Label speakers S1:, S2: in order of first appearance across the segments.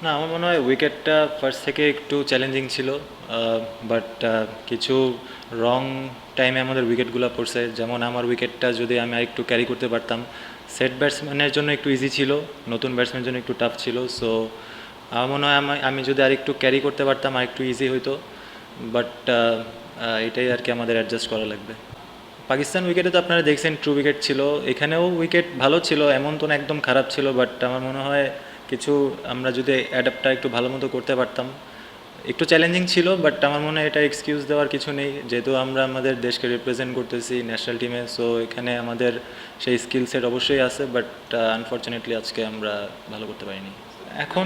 S1: না, আমার মনে হয় উইকেটটা ফার্স্ট থেকে একটু চ্যালেঞ্জিং ছিল, বাট কিছু রং টাইমে আমাদের উইকেটগুলো পড়ছে। যেমন আমার উইকেটটা যদি আমি আরেকটু ক্যারি করতে পারতাম, সেট ব্যাটসম্যানের জন্য একটু ইজি ছিল, নতুন ব্যাটসম্যানের জন্য একটু টাফ ছিল। সো আমার মনে হয় আমি যদি আরেকটু ক্যারি করতে পারতাম আরেকটু ইজি হইতো, বাট এটাই আর কি আমাদের অ্যাডজাস্ট করা লাগবে। পাকিস্তান উইকেটে তো আপনারা দেখছেন ট্রু উইকেট ছিল, এখানেও উইকেট ভালো ছিল, এমন তো না একদম খারাপ ছিল, বাট আমার মনে হয় কিছু আমরা যদি অ্যাডাপ্টটা একটু ভালো মতো করতে পারতাম। একটু চ্যালেঞ্জিং ছিল, বাট আমার মনে হয় এটা এক্সকিউজ দেওয়ার কিছু নেই, যেহেতু আমরা আমাদের দেশকে রিপ্রেজেন্ট করতেছি ন্যাশনাল টিমে। সো এখানে আমাদের সেই স্কিল সেট অবশ্যই আছে, বাট আনফর্চুনেটলি আজকে আমরা ভালো করতে পারিনি। এখন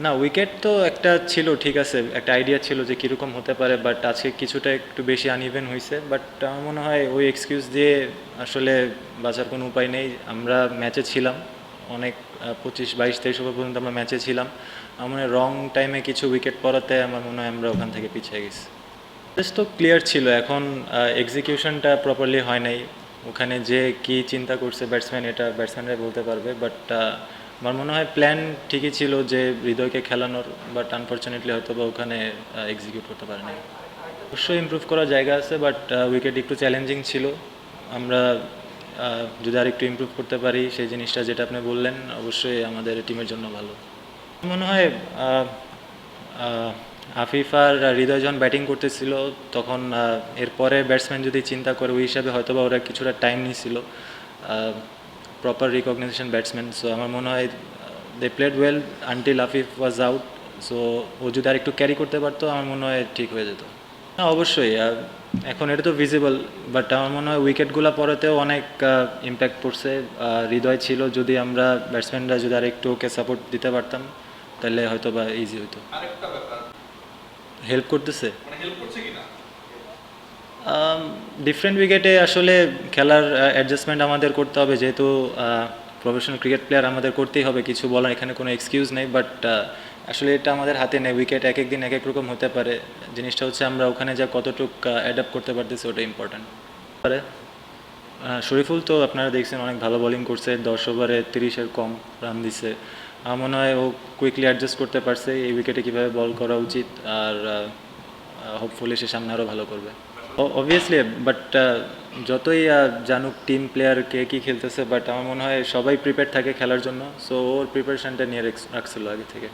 S1: না, উইকেট তো একটা ছিল, ঠিক আছে, একটা আইডিয়া ছিল যে কীরকম হতে পারে, বাট আজকে কিছুটা একটু বেশি আনইভেন হয়েছে। বাট আমার মনে হয় ওই এক্সকিউজ দিয়ে আসলে বাঁচার কোনো উপায় নেই। আমরা ম্যাচে ছিলাম অনেক, 25, 22, 23 ওভার পর্যন্ত আমরা ম্যাচে ছিলাম। আমার মনে হয় রং টাইমে কিছু উইকেট পড়াতে আমার মনে হয় আমরা ওখান থেকে পিছিয়ে গেছি। জাস্ট তো ক্লিয়ার ছিল, এখন এক্সিকিউশনটা প্রপারলি হয় নাই। ওখানে যে কি চিন্তা করছে ব্যাটসম্যান, এটা ব্যাটসম্যানরাই বলতে পারবে, বাট আমার মনে হয় প্ল্যান ঠিকই ছিল যে হৃদয়কে খেলানোর, বাট আনফর্চুনেটলি হয়তো বা ওখানে এক্সিকিউট করতে পারে নাই। অবশ্যই ইমপ্রুভ করার জায়গা আছে, বাট উইকেট একটু চ্যালেঞ্জিং ছিল। আমরা যদি আর একটু ইমপ্রুভ করতে পারি সেই জিনিসটা যেটা আপনি বললেন, অবশ্যই আমাদের টিমের জন্য ভালো মনে হয়। আহ, আহ, আফিফ আর হৃদয় যখন ব্যাটিং করতেছিল তখন এরপরে ব্যাটসম্যান যদি চিন্তা করে ওই হিসাবে হয়তো বা ওরা কিছুটা টাইম নিয়েছিল, প্রপার রিকগনাইজেশন ব্যাটসম্যান। সো আমার মনে হয় they played well until Afif was out. So ও যদি আর একটু ক্যারি করতে পারতো আমার মনে হয় ঠিক হয়ে যেত। হ্যাঁ, অবশ্যই এখন এটা তো ভিজিবল, বাট আমার মনে হয় উইকেটগুলো পড়াতেও অনেক ইম্প্যাক্ট পড়ছে। হৃদয় ছিল, যদি আমরা ব্যাটসম্যানরা যদি আর একটু ওকে সাপোর্ট দিতে পারতাম তাহলে হয়তো বা ইজি হতো। হেল্প করতেছে ডিফারেন্ট উইকেটে আসলে খেলার অ্যাডজাস্টমেন্ট আমাদের করতে হবে, যেহেতু প্রফেশনাল ক্রিকেট প্লেয়ার আমাদের করতেই হবে, কিছু বলার এখানে কোনো এক্সকিউজ নেই। বাট আসলে এটা আমাদের হাতে নেই, উইকেট এক এক দিন এক এক রকম হতে পারে। জিনিসটা হচ্ছে আমরা ওখানে যা কতটুকু অ্যাডাপ্ট করতে পারতেছি ওটা ইম্পর্ট্যান্ট পারে। শরীফুল তো আপনারা দেখছেন অনেক ভালো বোলিং করছে, 10 ওভারে 30-এর কম রান দিছে। আমার মনে হয় ও কুইকলি অ্যাডজাস্ট করতে পারছে এই উইকেটে কীভাবে বল করা উচিত, আর হোপফুলি সে সামনে আরও ভালো করবে। অবভিয়াসলি, বাট যতই জানুক টিম প্লেয়ার কে কী খেলতেছে, বাট আমার মনে হয় সবাই প্রিপেয়ার থাকে খেলার জন্য। সো ওর প্রিপারেশনটা নিয়ে রাখছিল আগে থেকে।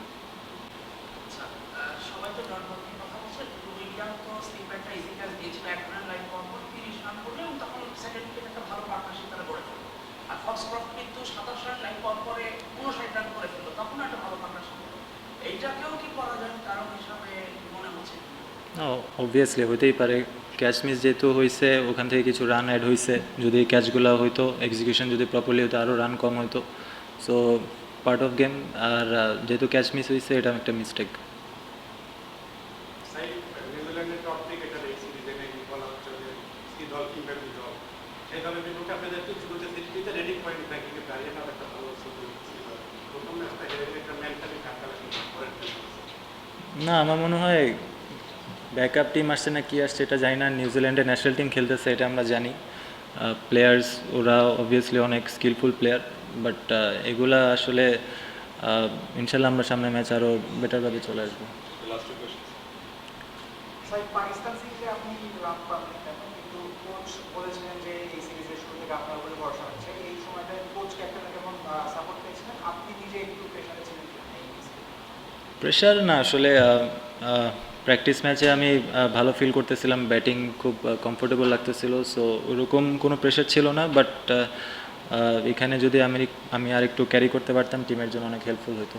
S1: অবভিয়াসলি হইতেই পারে, ক্যাচ মিস যেহেতু হয়েছে ওখান থেকে কিছু রান অ্যাড হয়েছে, যদি ক্যাচগুলো হয়তো এক্সিকিউশন যদি প্রপারলি হতো আরও রান কম হতো। So part of game. আর যেহেতু ক্যাচ মিস হয়েছে এটা একটা মিস্টেক। না, আমার মনে হয় ব্যাকআপ টিম আসছে না কি আসছে এটা জানি না, নিউজিল্যান্ডের ন্যাশনাল টিম খেলতেছে এটা আমরা জানি। প্লেয়ার্স ওরা অবভিয়াসলি অনেক স্কিলফুল প্লেয়ার, বাট এগুলা আসলে ইনশাল্লাহ আমরা সামনে ম্যাচ আরও বেটারভাবে চলে আসবো। প্রেশার না, আসলে প্র্যাকটিস ম্যাচে আমি ভালো ফিল করতেছিলাম, ব্যাটিং খুব কমফোর্টেবল লাগতেছিল। সো ওরকম কোনো প্রেশার ছিল না, বাট এখানে যদি আমি আর একটু ক্যারি করতে পারতাম টিমের জন্য অনেক হেল্পফুল হতো।